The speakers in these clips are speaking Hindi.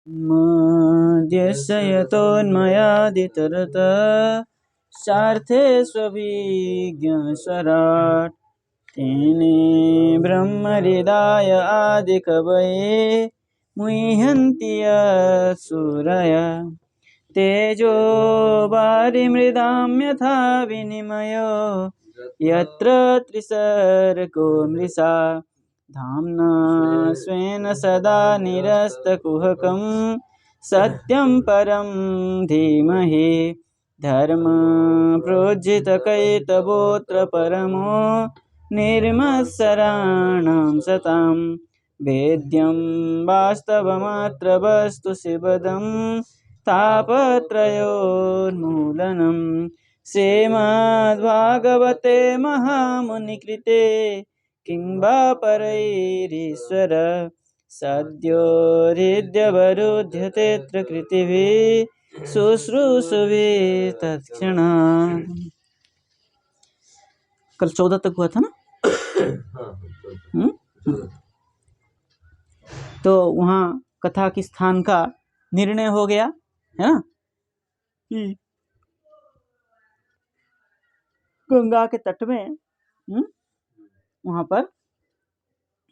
मध्यस्य यतोन्मयादितरतः सार्थे स्वभिज्ञस्वराट् तेने ब्रह्महृदाय आदिकवये मुह्यन्ति सूरया तेजो वारिमृदां यथा विनिमयो यत्र त्रिसर्गो मृषा धाम्ना स्वेन सदा निरस्तकुहकं सत्यं परं धीमहि धर्मप्रोज्झितकैतवोऽत्र परमो निर्मत्सराणां सतां वेद्यं वास्तवमत्र वस्तु शिवदं तापत्रयोन्मूलनं श्रीमद्भागवते महामुनिकृते किं वा परैरीश्वर सद्यो हृद्यवरुध्यतेऽत्र कृतिभिः शुश्रूषुभिः तत्क्षणात्। कल 14 तक हुआ था ना। तो वहाँ कथा के स्थान का निर्णय हो गया है ना कि गंगा के तट में वहाँ पर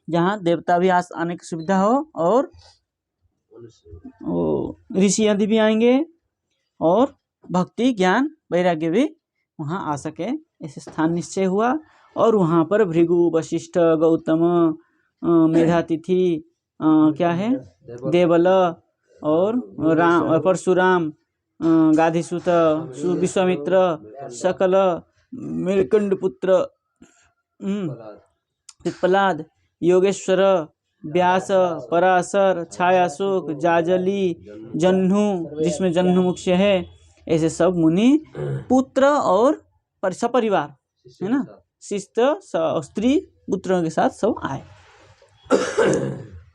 जहाँ देवता भी आने की सुविधा हो और ऋषि आदि भी आएंगे और भक्ति ज्ञान वैराग्य भी वहाँ आ सके, ऐसे स्थान निश्चय हुआ। और वहाँ पर भृगु वशिष्ठ गौतम मेधातिथि क्या है देवल और राम परशुराम गाधिसुत विश्वामित्र सकल मेरकंड पुत्र पिप्पलाद योगेश्वर व्यास पराशर छायाशोक जाजली जह्नु जिसमें जह्नु मुख्य है, ऐसे सब मुनि पुत्र और सपरिवार है ना शिष्य स्त्री पुत्रों के साथ सब आए।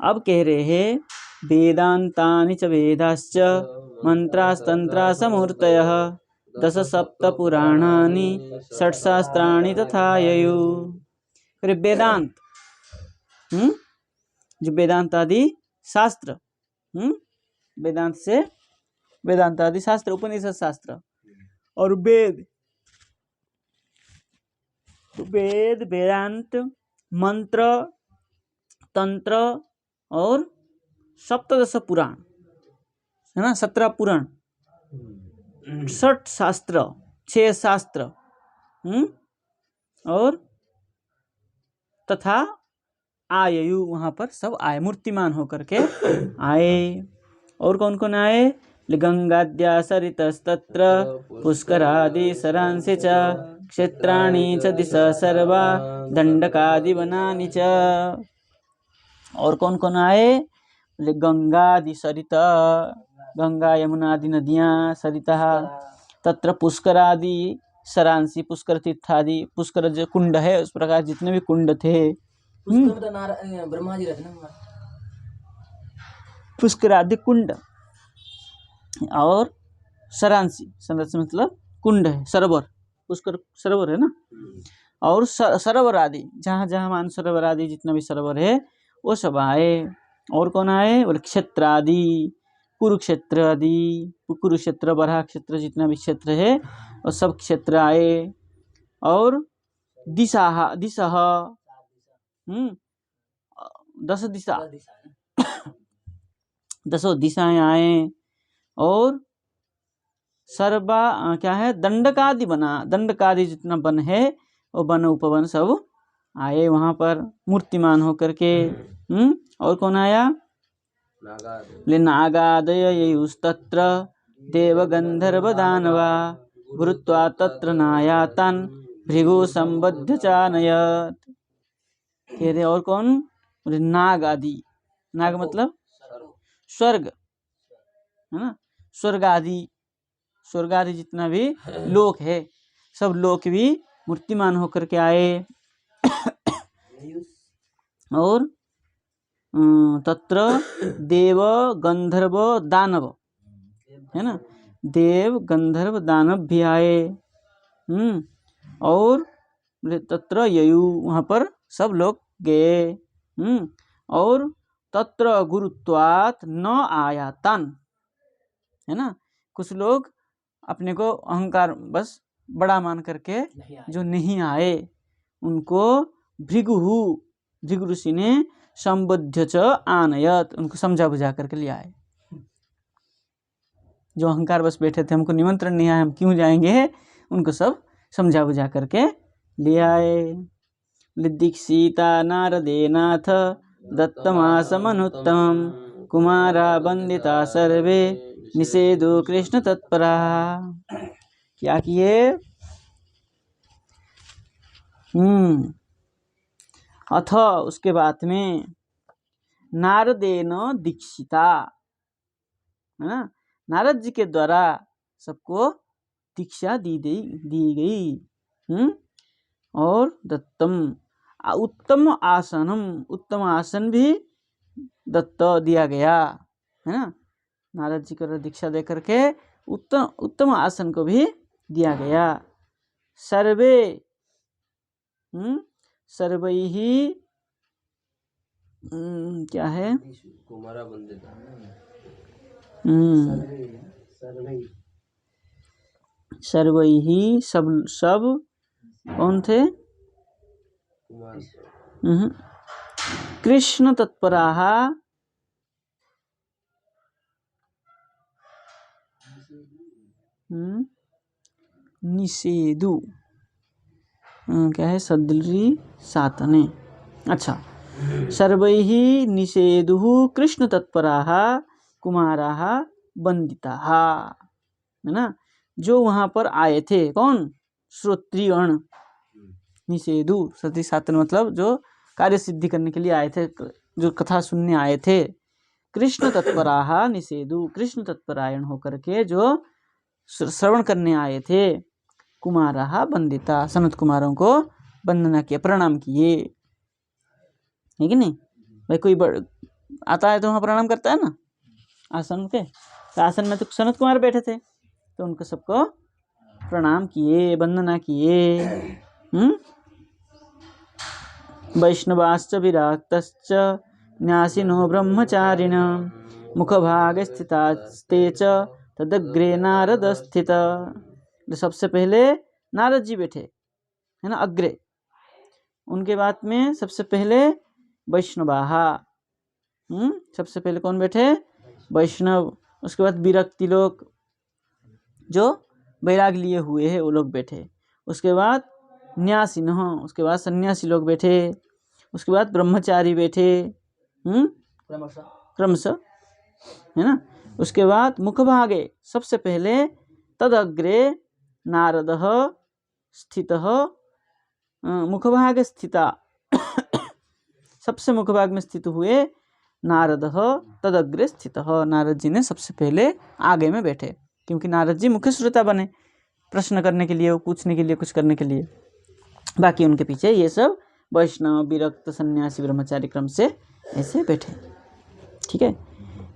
अब कह रहे हैं वेदांतानि च वेदाश्च मंत्रास्तंत्रासमूर्तयः दश सप्त पुराणानि षट्शास्त्राणि तथा ययुः। वेदांत जो वेदांत आदि शास्त्र वेदांत से वेदांत आदि शास्त्र उपनिषद शास्त्र और वेद वेदांत मंत्र तंत्र और सप्तदश पुराण है ना 17 पुराण 60 शास्त्र 6 शास्त्र और तथा आयु वहाँ पर सब आए मूर्तिमान होकर के आए। और कौन कौन आए? गंगाद्या सरितस्तत्र पुष्करादि सरांसि च क्षेत्राणि च दिशा सर्वा दंडकादि वनानि च। और कौन कौन आए? गंगादि सरिता गंगा यमुना आदि नदियाँ सरिता तत्र पुष्करादि सरांसि पुष्कर तीर्थादि पुष्कर जो कुंड है उस प्रकार जितने भी कुंड थे पुष्करादि कुंड और सरांसी मतलब कुंड है सरोवर पुष्कर सरोवर है ना और सरोवर आदि जहाँ जहाँ मान सरोवर आदि जितना भी सरोवर है वो सब आए। और कौन आए? बोले क्षेत्र आदि कुरुक्षेत्र आदि कुरुक्षेत्र बराह क्षेत्र जितना भी क्षेत्र है वो सब क्षेत्र आए। और दिशा 10 दिशा 10 दिशाएं आए। और सर्वा क्या है दंडकादि बना दंडकादि जितना वन है वो वन उपवन सब आए वहाँ पर मूर्तिमान होकर के। और कौन आया? नागादय ययुस्तत्र देव गंधर्व दानवा गुरुत्वा तत्र नायातन भृगु संबद्ध चानयत। कह रहे और कौन? बोले नाग आदि नाग मतलब स्वर्ग है ना स्वर्ग आदि जितना भी लोक है सब लोक भी मूर्तिमान होकर के आए। और तत्र देव गंधर्व दानव है ना देव गंधर्व दानव भी आए। और तत्र ययु वहाँ पर सब लोग गए। और तत्र गुरुत्वात् न आयातन, है ना। कुछ लोग अपने को अहंकार बस बड़ा मान करके जो नहीं आए उनको भृगु ऋषि ने संबुद्ध च आनयत, उनको समझा बुझा करके ले आए। जो अहंकार बस बैठे थे, हमको निमंत्रण नहीं आया, हम क्यों जाएंगे, उनको सब समझा बुझा करके ले आए। दीक्षिता नारदेनाथ दत्तमासमनुत्तम कुमारा वंदिता सर्वे निषेधु कृष्ण तत्परा। क्या किए, अथ उसके बाद में नारदेन दीक्षिता, है ना, नारद जी के द्वारा सबको दीक्षा दी गई। और दत्तम उत्तम आसनम, उत्तम आसन भी दत्त दिया गया, है ना। नारद जी को दीक्षा दे करके उत्तम आसन को भी दिया गया। सर्वे सर्वैहि क्या है, कुमारा वंदिता, सर्वैहि सब कौन थे, कृष्ण तत्पराः निषेधु, क्या है, सदरी सातने, अच्छा, सर्वैहि निषेधुः कृष्ण तत्पराः कुमाराः वंदिताः, है ना। जो वहां पर आए थे, कौन, श्रोत्रियगण, निषेधु सती सातन मतलब जो कार्य सिद्धि करने के लिए आए थे, जो कथा सुनने आए थे। कृष्ण तत्पराः निषेधु, कृष्ण तत्परायण होकर के जो श्रवण करने आए थे। कुमाराः वंदिता, सनत कुमारों को वंदना किया, प्रणाम किए, है कि नहीं। भाई कोई आता है तो वहाँ प्रणाम करता है ना आसन के, तो आसन में तो सनत कुमार बैठे थे, तो उनको सबको प्रणाम किए, वंदना किए। वैष्णवाश्च विराक्तश्च न्यासिनो ब्रह्मचारिण मुखभागे स्थितास्ते च तदग्रे नारद स्थित। तो सबसे पहले नारद जी बैठे, है ना, अग्रे। उनके बाद में सबसे पहले वैष्णवाः, सबसे पहले कौन बैठे, वैष्णव। उसके बाद विरक्ति लोग, जो वैराग लिए हुए हैं वो लोग बैठे। उसके बाद न्यासिन, उसके बाद सन्यासी लोग बैठे। उसके बाद ब्रह्मचारी बैठे, क्रमशः, है ना। उसके बाद मुखभागे सबसे पहले तदग्रे नारदः स्थितः, मुखभागे स्थिता सबसे मुखभाग में स्थित हुए नारदः तदग्रे स्थितः, नारद जी ने सबसे पहले आगे में बैठे, क्योंकि नारद जी मुख्य श्रोता बने प्रश्न करने के लिए, पूछने के लिए, कुछ करने के लिए। बाकी उनके पीछे ये सब वैष्णव, विरक्त, सन्यासी, ब्रह्मचारी क्रम से ऐसे बैठे, ठीक है।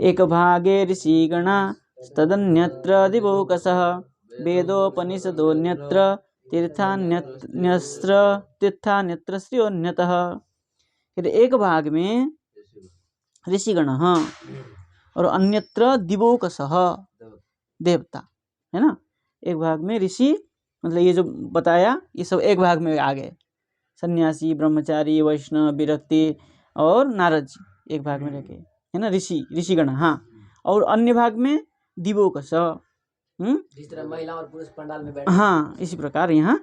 एक भागे ऋषिगणा तदन्यत्र दिवोकसः वेदोपनिषदोऽन्यत्र तीर्थान्यत्र श्रियोऽन्यतः। एक भाग में ऋषिगण और अन्यत्र दिवोकसः देवता, है ना। एक भाग में ऋषि मतलब ये जो बताया ये सब एक भाग में आ गए, सन्यासी, ब्रह्मचारी, वैष्णव, विरक्ति और नारद जी एक भाग में रह गए, है ना, ऋषिगण। हाँ, और अन्य भाग में दिवोकस, जिस तरह महिला और पुरुष पंडाल में बैठे, हाँ, इसी प्रकार यहाँ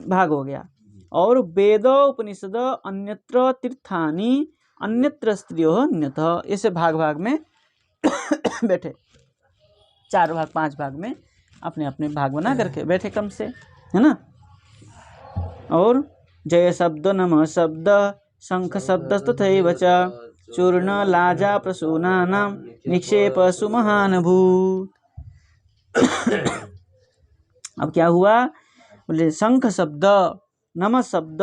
भाग हो गया। और वेद उपनिषद अन्यत्र तीर्थानि अन्यत्र स्त्रियो अन्यतः, ऐसे भाग भाग में बैठे, 4 भाग 5 भाग में अपने अपने भाग बना करके बैठे क्रम से, है ना। और जय शब्द, नमः शब्द, शंख शब्द तथैव च चूर्ण लाजा प्रसूनानां निक्षेप सुमहानुभूत। अब क्या हुआ, बोले शंख शब्द, नमः शब्द,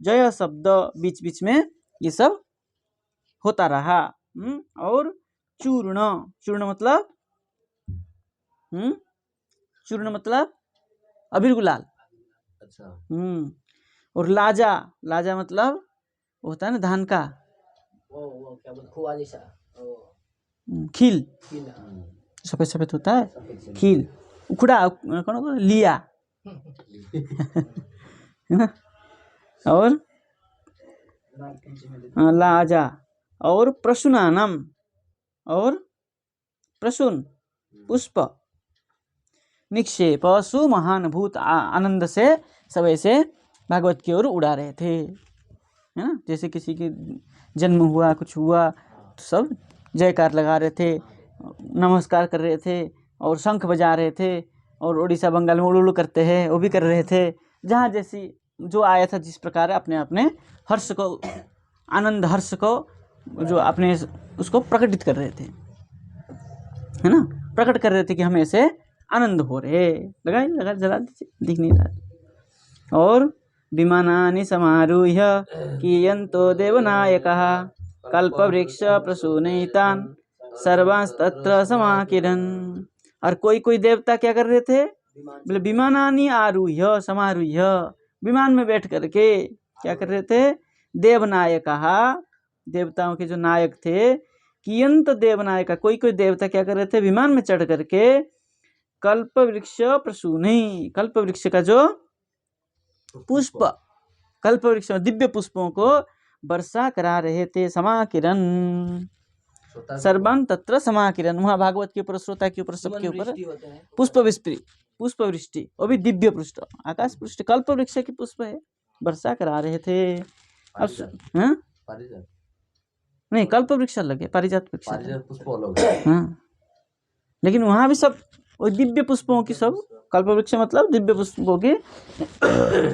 जय शब्द बीच बीच में ये सब होता रहा। और चूर्ण मतलब चूर्ण मतलब अबीर गुलाल, अच्छा। और लाजा मतलब होता है ना धान का वो क्या बोलते खोआ जैसा वो खील खील सफेद सफेद होता है, सफेद से खील, उखड़ा कौन लिया है ना। और लाजा और प्रसूनानम और प्रसून पुष्प निक्षेप सुमहानुभूत आनंद से सब ऐसे भागवत की ओर उड़ा रहे थे, है ना। जैसे किसी के जन्म हुआ, कुछ हुआ तो सब जयकार लगा रहे थे, नमस्कार कर रहे थे और शंख बजा रहे थे, और उड़ीसा बंगाल में उड़ुड़ू करते हैं वो भी कर रहे थे। जहाँ जैसी जो आया था जिस प्रकार अपने अपने हर्ष को, आनंद हर्ष को जो अपने उसको प्रकटित कर रहे थे, है ना, प्रकट कर रहे थे कि हमें ऐसे आनंद हो रहे। लगा जला दीजिए, दिख नहीं रहा। और विमानानि समारूह्य कीयन्तो देवनायकः कल्पवृक्ष प्रसूनयितान् सर्वांस्तत्र समाकिरन्। और कोई कोई देवता क्या कर रहे थे, बोले विमानानि आरूह्य समारूह्य, विमान में बैठ करके क्या कर रहे थे, देवनायकः, देवताओं के जो नायक थे, कियंत देवनायक, कोई कोई देवता क्या कर रहे थे, विमान में चढ़ करके कल्प वृक्ष प्रसूनि, कल्प वृक्ष का जो पुष्प, कल्प वृक्ष में दिव्य पुष्पों को वर्षा करा रहे थे। समाकिरन सर्वं तत्र समाकिरन, वहाँ भागवत के ऊपर, श्रोता के ऊपर, सबके ऊपर पुष्प वृष्टि, पुष्प वृष्टि, वो भी दिव्य पृष्ठ, आकाश पृष्ठ, कल्प वृक्ष की पुष्प है, वर्षा करा रहे थे। अब नहीं, कल्प वृक्ष अलग है, पारिजात वृक्ष पुष्प अलग है। हाँ, लेकिन वहाँ भी सब वो दिव्य पुष्पों की, सब कल्प वृक्ष मतलब दिव्य पुष्पों की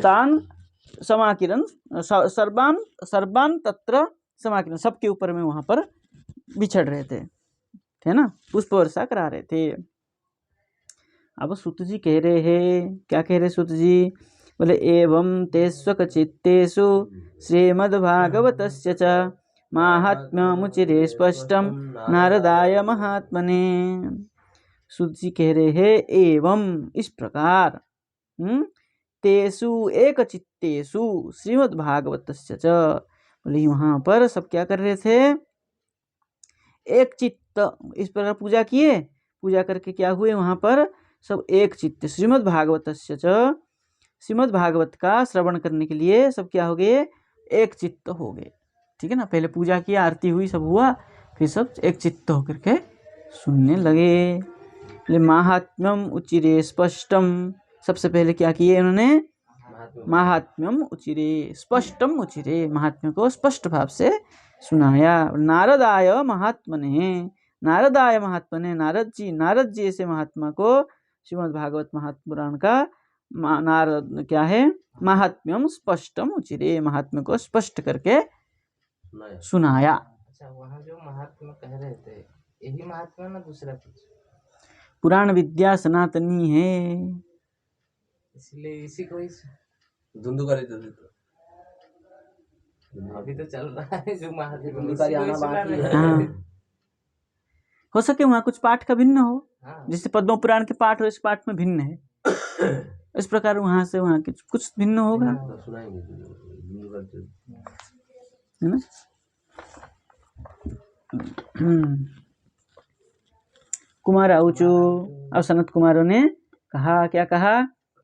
तान समाकिरन सर्वान सर्वान तत्र समाकिरन, सबके ऊपर में वहाँ पर बिछड़ रहे थे, है ना, पुष्प वर्षा करा रहे थे। अब सूत जी कह रहे हैं, क्या कह रहे सूत जी, बोले एवं ते स्वकचित्तेषु श्रीमद्भागवतस्य च माहात्म्यमुचिरे स्पष्टं नारदाय महात्मने। सूत जी कह रहे हैं एवं इस प्रकार, तेषु एक चित्तेषु श्रीमद्भागवतस्य च, बोले वहाँ पर सब क्या कर रहे थे, एक चित्त, इस प्रकार पूजा किए, पूजा करके क्या हुए, वहाँ पर सब एक चित्त, श्रीमद्भागवतस्य च, श्रीमद्भागवत का श्रवण करने के लिए सब क्या हो गए, एक चित्त हो गए। ठीक है ना, पहले पूजा किया, आरती हुई, सब हुआ, फिर सब एक चित्त होकर के सुनने लगे। महात्म्यम उचिरे स्पष्टम, सबसे पहले क्या किए उन्होंने, महात्म्यम उचिरे स्पष्टम उचिरे, महात्म्य को स्पष्ट भाव से सुनाया। नारदाय महात्मने, नारदाय महात्मने, नारद जी ऐसे महात्मा को श्रीमद् भागवत महात्म पुराण का नारद क्या है, महात्म्यम स्पष्टम उचिरे, महात्म्य को स्पष्ट करके सुनाया। अच्छा, वहाँ जो महात्मा कह रहे थे यही महात्मा ना दूसरा कुछ, पुराण विद्या सनातनी है, इसलिए इसी को ही धुंधु कर अभी तो चल रहा है जो महात्मा, धुंधुकारी आना बाकी है। हाँ, हो सके वहाँ कुछ पाठ का भिन्न हो, हाँ, जैसे पद्म पुराण के पाठ और इस पाठ में भिन्न है, इस प्रकार वहाँ से वहाँ कुछ भिन्न होगा, है ना। कुमार ऊचु, अब सनत कुमारों ने कहा, क्या कहा,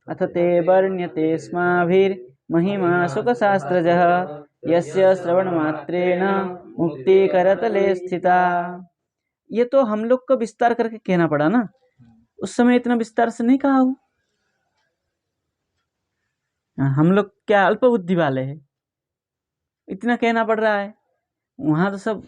अथ ते वर्ण्यते स्माभिर महिमा सुख शास्त्रजः यस्य श्रवण मात्रेण मुक्ति करतले स्थिता। ये तो हम लोग को विस्तार करके कहना पड़ा ना, उस समय इतना विस्तार से नहीं कहा हो, हम लोग क्या अल्प बुद्धि वाले हैं, इतना कहना पड़ रहा है। वहाँ तो सब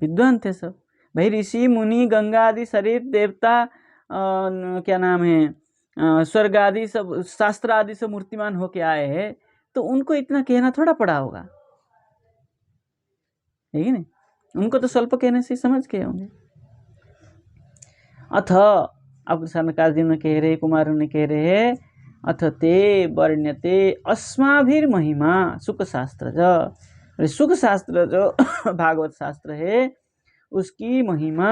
विद्वान थे सब, भाई ऋषि मुनि गंगा आदि शरीर देवता क्या नाम है स्वर्ग आदि सब शास्त्र आदि सब मूर्तिमान होके आए हैं, तो उनको इतना कहना थोड़ा पड़ा होगा, है कि नहीं, उनको तो स्वल्प कहने से समझ के होंगे। अथ अब सनकादि ने कह रहे, कुमारों ने कह रहे हैं, अथ ते वर्ण्यते अस्माभिर महिमा सुख शास्त्र जो, सुख शास्त्र जो भागवत शास्त्र है उसकी महिमा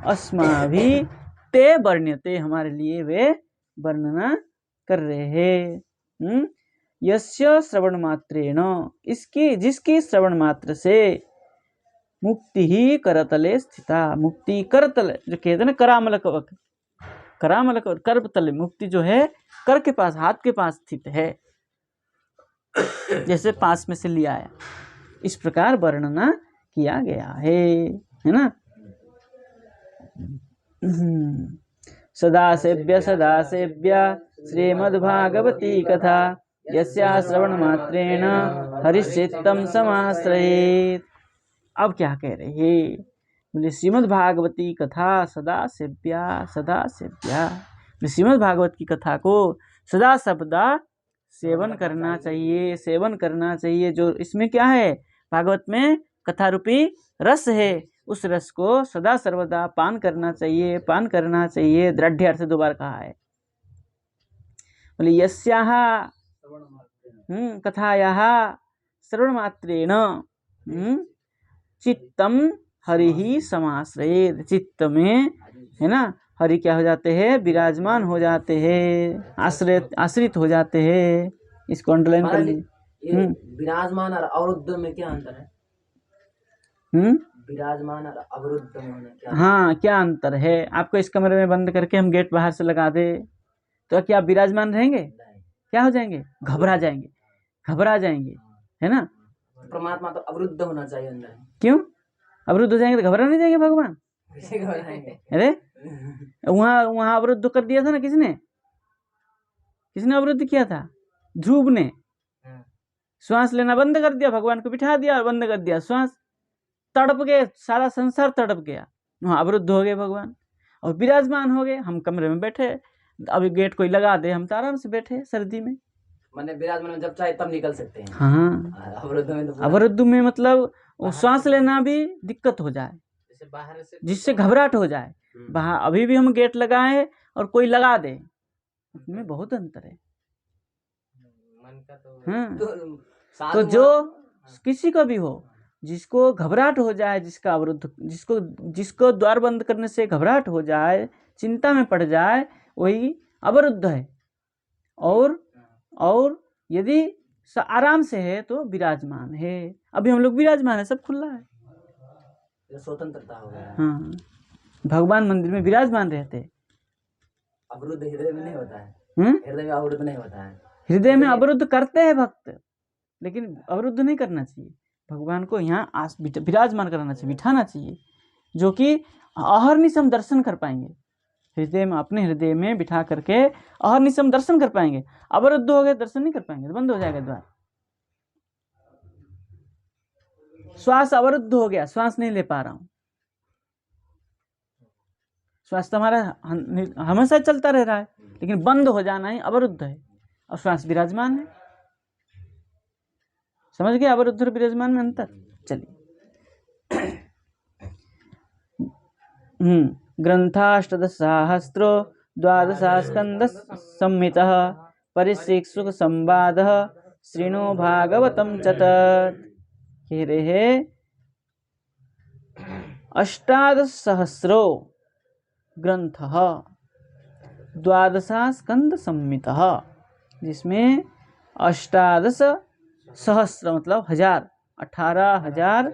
अस्माभि ते वर्ण्यते, हमारे लिए वे वर्णना कर रहे हैं। यस्य श्रवण मात्रेण, इसकी जिसकी श्रवण मात्र से, मुक्ति ही करतले स्थिता। मुक्ति करतल जो कहते हैं ना, करामल कवक, करामल कवक, करतले, मुक्ति जो है कर के पास, हाथ के पास स्थित है, जैसे पास में से लिया आया, इस प्रकार वर्णना किया गया है ना। सदासेव्य सदासेव्य श्रीमद्भागवती कथा यस्या श्रवण मात्रेण हरिश्चित्तम समाश्रयेत्। अब क्या कह रहे हैं, बोले श्रीमद् भागवती कथा सदा सेव्या, सदा सेव्या, श्रीमद् भागवत की कथा को सदा सर्वदा सेवन करना चाहिए, सेवन करना चाहिए। जो इसमें क्या है, भागवत में कथा रूपी रस है, उस रस को सदा सर्वदा पान करना चाहिए, पान करना चाहिए। दृढ़ अर्थ दोबारा कहा है। बोले यस्याः कथायाः श्रवणमात्रेण चित्तम हरि ही समाश्रयेत्। चित्त में है ना हरि क्या हो जाते हैं, विराजमान हो जाते हैं, आश्रित हो जाते हैं। इसको अंडरलाइन कर लीजिए। विराजमान और अवरुद्ध में क्या अंतर है? विराजमान और अवरुद्ध में होना क्या? हाँ, क्या अंतर है? आपको इस कमरे में बंद करके हम गेट बाहर से लगा दे तो क्या आप विराजमान रहेंगे? क्या हो जाएंगे? घबरा जाएंगे, घबरा जाएंगे, है ना। परमात्मा तो अवरुद्ध होना चाहिए अंदर। क्यों अवरुद्ध हो जाएंगे? तो घबरा नहीं जाएंगे भगवान? कैसे घबराएंगे? अरे वहां अवरुद्ध कर दिया था ना, किसने अवरुद्ध किया था? ध्रुव ने। श्वास लेना बंद कर दिया, भगवान को बिठा दिया और बंद कर दिया, श्वास तड़प गए, सारा संसार तड़प गया, वहां अवरुद्ध हो गए भगवान और विराजमान हो गए। हम कमरे में बैठे, अभी गेट कोई लगा दे, हम तो आराम से बैठे सर्दी में। मैंने विराजमान में जब चाहे तब निकल सकते हैं। हाँ, अवरुद्ध में तो अवरुद्ध में मतलब श्वास लेना भी दिक्कत हो जाए, जैसे बाहर से जिससे घबराहट हो जाए। वहां अभी भी हम गेट लगाए और कोई लगा दे, उसमें बहुत अंतर है। मन का तो हाँ, तो जो किसी को भी हो, जिसको घबराहट हो जाए, जिसका अवरुद्ध, जिसको द्वार बंद करने से घबराहट हो जाए, चिंता में पड़ जाए, वही अवरुद्ध है। और यदि आराम से है तो विराजमान है। अभी हम लोग विराजमान है, सब खुला है, स्वतंत्रता हो गया। हाँ, भगवान मंदिर में विराजमान रहते। अवरुद्ध हृदय में नहीं होता है। हृदय में अवरुद्ध नहीं होता है। हृदय में अवरुद्ध करते हैं भक्त, लेकिन अवरुद्ध नहीं करना चाहिए। भगवान को यहाँ विराजमान कराना चाहिए, बिठाना चाहिए, जो कि अहर्निश हम दर्शन कर पाएंगे। हृदय में, अपने हृदय में बिठा करके अहर्निश हम दर्शन कर पाएंगे। अवरुद्ध हो गए, दर्शन नहीं कर पाएंगे, तो बंद हो जाएगा द्वार। श्वास अवरुद्ध हो गया, श्वास नहीं ले पा रहा हूं, श्वास तो हमारा हमेशा चलता रह रहा है, लेकिन बंद हो जाना ही अवरुद्ध है, और श्वास विराजमान है। समझ गए अवरुद्ध और विराजमान में अंतर? चलिए, ग्रंथाष्टदशसहस्रो द्वादशस्कंद संहितः परिशिक्षुक संवादः श्रीणु भागवतम च तत्। कह रहे अष्टादशसहस्रो ग्रंथः द्वादशस्कंद संहितः, जिसमें अष्टादश सहस्र मतलब 1000, 18,000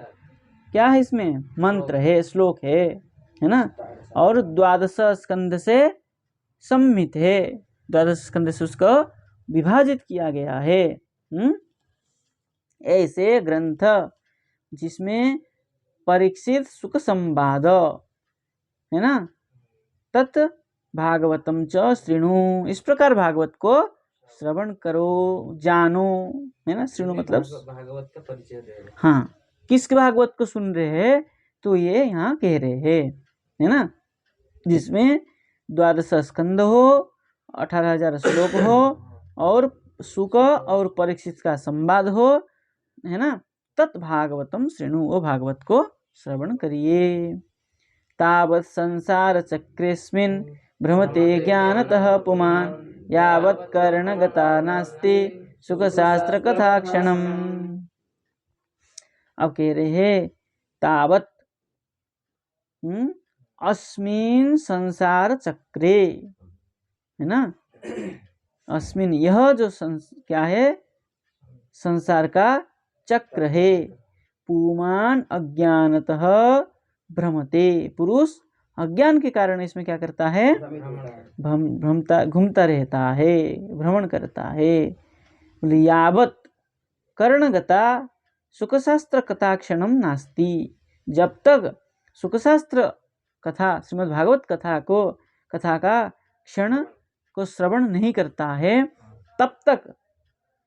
क्या है इसमें? मंत्र है, श्लोक है ना। और द्वादश स्कंद से सम्मित है, द्वादश स्कंद से उसको विभाजित किया गया है। ऐसे ग्रंथ जिसमें परीक्षित सुख संवाद है ना, तत् भागवतम च श्रृणु, इस प्रकार भागवत को श्रवण करो, जानो, है ना। श्रृणु मतलब भागवत का परिचय दे रहे। हाँ, किस भागवत को सुन रहे हैं, तो ये यहाँ कह रहे हैं, है ना, जिसमें 12 स्कंद हो, 18,000 श्लोक हो, और सुख और परीक्षित का संवाद हो, है ना। तत् भागवतम श्रृणु, वो भागवत को श्रवण करिए। तावत् संसार चक्रेस्मिन् भ्रमते ज्ञानतः पुमान् यावत् कर्णगता नास्ति सुख शास्त्र कथा क्षणम। अब कह रहे हैं तावत् अस्मिन् संसार चक्रे, है ना। अस्मिन्, यह जो क्या है, संसार का चक्र है, पुमान् अज्ञानतः भ्रमते। पुरुष अज्ञान के कारण इसमें क्या करता है, भ्रमता घूमता रहता है, भ्रमण करता है। बोले यावत कर्णगता सुखशास्त्र कथा क्षणम नास्ति, जब तक सुखशास्त्र कथा श्रीमद् भागवत कथा का क्षण को श्रवण नहीं करता है, तब तक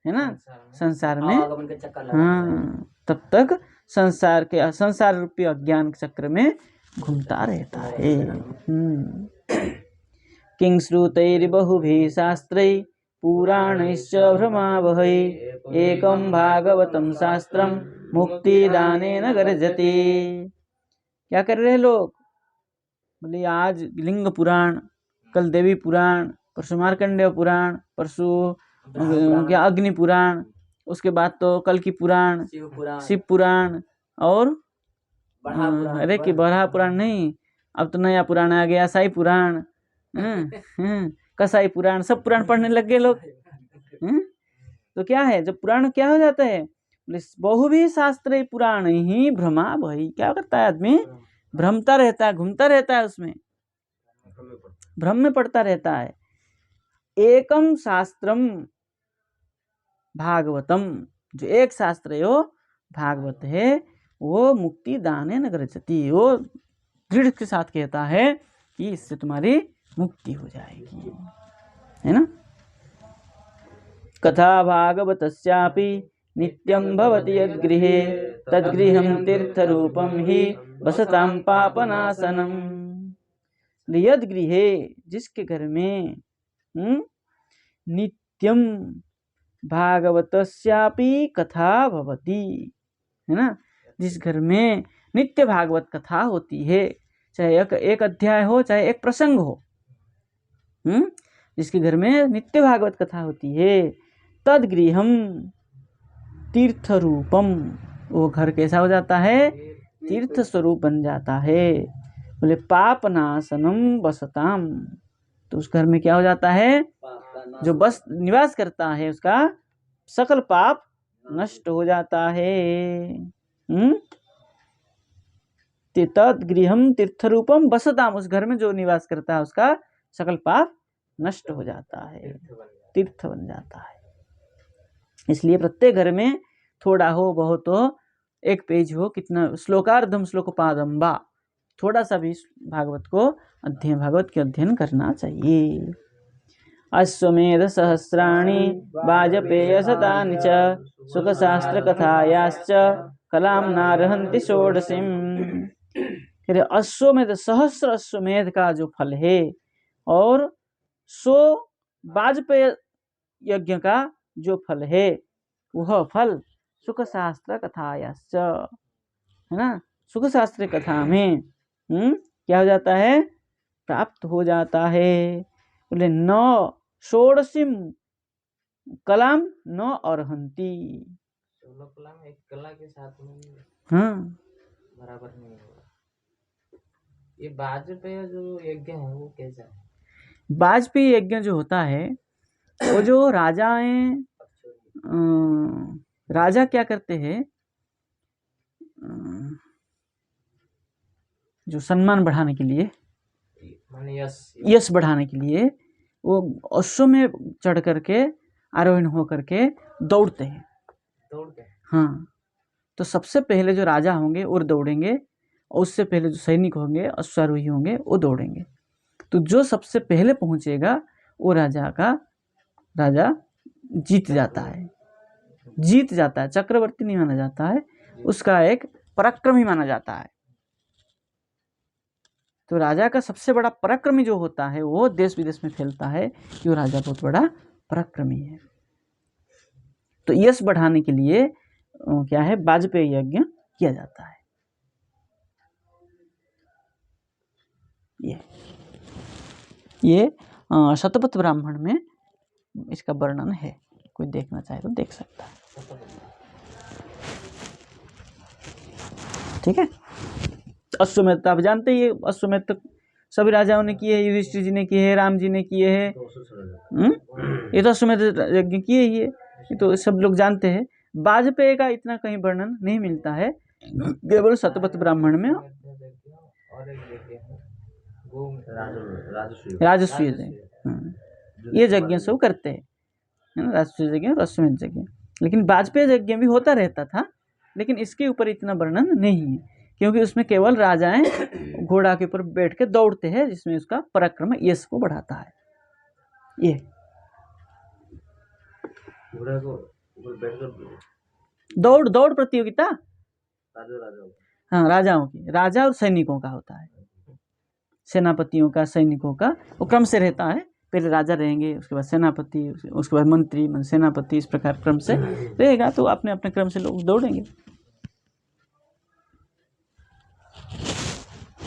है ना संसार में, आवागमन के चक्कर लगा हाँ तब तक संसार रूपी अज्ञान चक्र में घूमता रहता है। किं श्रुतैर्बहुभिः शास्त्रैः पुराणैश्च भ्रमावहै, एकं भागवतं शास्त्रं मुक्तिदानेन गर्जते। क्या कर रहे हैं लोग, बोले आज लिंग पुराण, कल देवी पुराण, परसों मार्कंडेय पुराण, परसों क्या अग्नि पुराण, उसके बाद तो कल की पुराण शिव पुराण, और अरे कि बरहा पुराण नहीं, अब तो नया पुराण आ गया साई पुराण, कसाई पुराण, सब पुराण पढ़ने लग गए लोग। तो क्या है, जब पुराण क्या हो जाता है, बहु भी शास्त्र पुराण ही भ्रमा भाई, क्या करता है आदमी, भ्रमता रहता है, घूमता रहता है, उसमें भ्रम में पड़ता रहता है। एकम शास्त्रम भागवतम, जो एक शास्त्र है वो भागवत है, वो मुक्ति दाने न गर्जति, वो दृढ़ के साथ कहता है कि इससे तुम्हारी मुक्ति हो जाएगी, है ना। कथा भागवतस्यापि नित्यं भवति यद्गृहे, तद्गृहं तीर्थरूपं हि वसतां पापनाशनम। यद्गृहे, जिसके घर में नित्यम भागवतस्यापि कथा भवति, है ना, जिस घर में नित्य भागवत कथा होती है, चाहे एक अध्याय हो चाहे एक प्रसंग हो, जिसके घर में नित्य भागवत कथा होती है, तद्गृहम तीर्थ रूपम, वो घर कैसा हो जाता है, तीर्थ स्वरूप बन जाता है। बोले पाप नाशनम वसताम, तो उस घर में क्या हो जाता है, जो बस निवास करता है उसका सकल पाप नष्ट हो जाता है। तद्गृहम तीर्थरूपम वसताम, उस घर में जो निवास करता है उसका सकल पाप नष्ट हो जाता है, तीर्थ बन जाता है। इसलिए प्रत्येक घर में थोड़ा हो बहुत हो, एक पेज हो, कितना श्लोकार्धम श्लोकोपादम वा, थोड़ा सा भी भागवत को अध्ययन, भागवत के अध्ययन करना चाहिए। अश्वमेध सहस्राणि वाजपेय शतानि च, सुखशास्त्र कथायाश्च कलां नारहन्ति षोडशीम। अश्वमेध, सहस्र अश्वमेध का जो फल है, और 100 वाजपेय यज्ञ का जो फल है, वह फल सुखशास्त्र कथायाश्च, है ना, सुखशास्त्र कथा में क्या हो जाता है, प्राप्त हो जाता है। बोले न षोडशीम कलाम न अर्हन्ति, 16 कला में एक कला के साथ में हाँ बराबर नहीं होगा। ये वाजपेय जो यज्ञ है वो कैसा है? वाजपेयी यज्ञ जो होता है, वो जो राजाएं, राजा क्या करते हैं, जो सम्मान बढ़ाने के लिए, यश बढ़ाने के लिए, वो अश्व में चढ़ करके आरोहण हो करके दौड़ते हैं। हाँ, तो सबसे पहले जो राजा होंगे वो दौड़ेंगे, और उससे पहले जो सैनिक होंगे, अश्वारोही होंगे, वो दौड़ेंगे। तो जो सबसे पहले पहुंचेगा वो राजा जीत जाता है, चक्रवर्ती नहीं माना जाता है, उसका एक पराक्रमी माना जाता है। तो राजा का सबसे बड़ा पराक्रमी जो होता है, वो देश विदेश में फैलता है कि वो राजा बहुत बड़ा पराक्रमी है। तो यश बढ़ाने के लिए क्या है, वाजपेयी यज्ञ किया जाता है। ये शतपथ ब्राह्मण में इसका वर्णन है, कोई देखना चाहे तो देख सकता है। ठीक है। अश्वमेध तो आप जानते ही, अश्वमेध तो सभी राजाओं ने किए हैं, युधिष्ठिर जी ने किए हैं, राम जी ने किए हैं, ये तो अश्वमेध यज्ञ किए ही है, ये तो सब लोग जानते हैं। वाजपेयी का इतना कहीं वर्णन नहीं मिलता है, केवल शतपथ ब्राह्मण में और एक यज्ञ है गो राजस्व राजस्व यज्ञ, हाँ, ये यज्ञ सब करते हैं, है ना, राजस्व यज्ञ और अश्वमेध यज्ञ। लेकिन वाजपेयी यज्ञ भी होता रहता था, लेकिन इसके ऊपर इतना वर्णन नहीं है, क्योंकि उसमें केवल राजाएं घोड़ा के ऊपर बैठ के दौड़ते हैं, जिसमें उसका पराक्रम यश को बढ़ाता है। ये घोड़ा को ऊपर बैठकर दौड़ दौड़ प्रतियोगिता, राजा हाँ, राजाओं की, राजा और सैनिकों का होता है, सेनापतियों का, सैनिकों का, वो क्रम से रहता है। पहले राजा रहेंगे, उसके बाद सेनापति, उसके बाद मंत्री, सेनापति, इस प्रकार क्रम से रहेगा। तो अपने अपने क्रम से लोग दौड़ेंगे।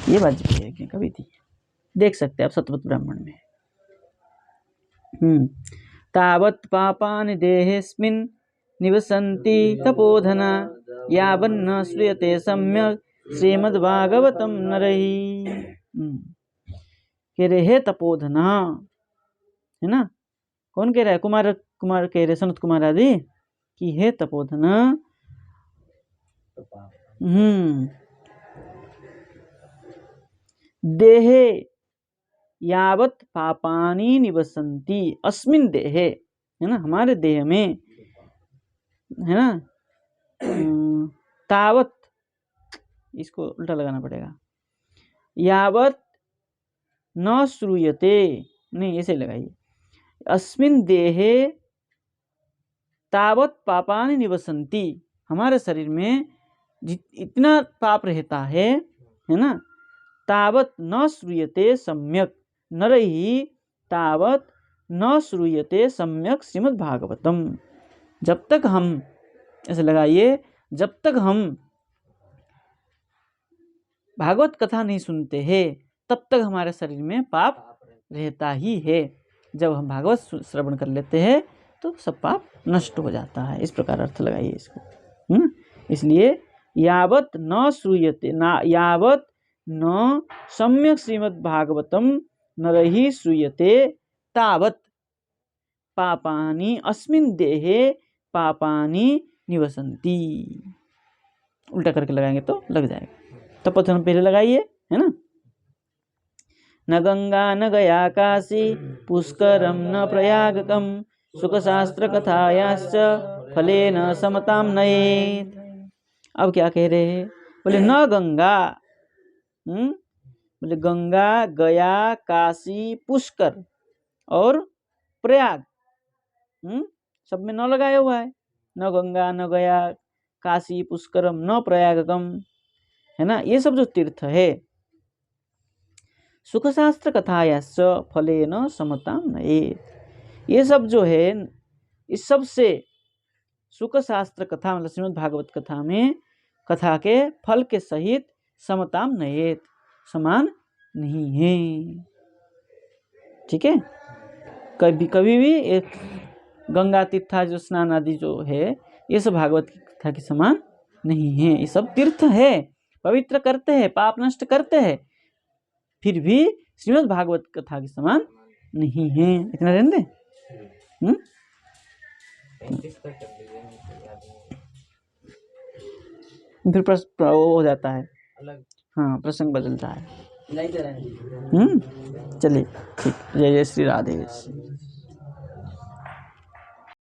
ये बात जो है कि कभी थी, देख सकते हैं आप शतपथ ब्राह्मण में। तावत् पापानि देहेऽस्मिन् निवसन्ति तपोधना यावन्न श्रूयते सम्यक् श्रीमद्भागवतं नरैः। कह रहे हे तपोधना, है ना, कौन कह रहा है? कुमार कह रहे, सनत कुमार आदि कि हे तपोधना, देहे यावत् पापानि निवसन्ति, अस्मिन् देहे, है ना, हमारे देह में, है ना, तावत्, इसको उल्टा लगाना पड़ेगा, यावत् न श्रूयते, नहीं ऐसे लगाइए, अस्मिन् देहे तावत् पापानि निवसन्ति, हमारे शरीर में इतना पाप रहता है ना, तावत् न श्रूयते सम्यक नरैः, तावत् न श्रूयते सम्यक श्रीमद्भागवतम, जब तक हम, ऐसे लगाइए, जब तक हम भागवत कथा नहीं सुनते हैं, तब तक हमारे शरीर में पाप रहता ही है। जब हम भागवत श्रवण कर लेते हैं तो सब पाप नष्ट हो जाता है। इस प्रकार अर्थ लगाइए इसको। इसलिए यावत न श्रूयते, ना यावत न सम्यक श्रीमद् भागवतम नरहि श्रूयते तावत पापानि अस्मिन् देहे पापानि निवसन्ति। उल्टा करके लगाएंगे तो लग जाएगा। तपोधन पहले लगाइए, है ना। न गंगा न गया काशी पुष्करम न प्रयागकम सुखशास्त्र कथायाश्च फलेन समतां नयेत्। अब क्या कह रहे हैं? बोले न गंगा, बोले गंगा, गया, काशी, पुष्कर और प्रयाग, सब में न लगाया हुआ है। न गंगा न गया काशी पुष्करम न प्रयागकम, है ना। ये सब जो तीर्थ है, सुखशास्त्र कथायाश्च फलेन समतां नयेत्, ये सब जो है, इस सब से सुखशास्त्र कथा मतलब श्रीमद् भागवत कथा में कथा के फल के सहित समतां नयेत्, समान नहीं है। ठीक है। कभी भी एक गंगा तीर्था जो स्नान आदि जो है, ये सब भागवत की कथा के समान नहीं है। ये सब तीर्थ है, पवित्र करते हैं, पाप नष्ट करते हैं, फिर भी श्रीमद् भागवत कथा के समान नहीं है। इतना रहने दे। फिर प्रश्न हो जाता है अलग, हाँ, प्रसंग बदलता है। नहीं दे रहे हैं। चलिए ठीक। जय जय श्री राधे।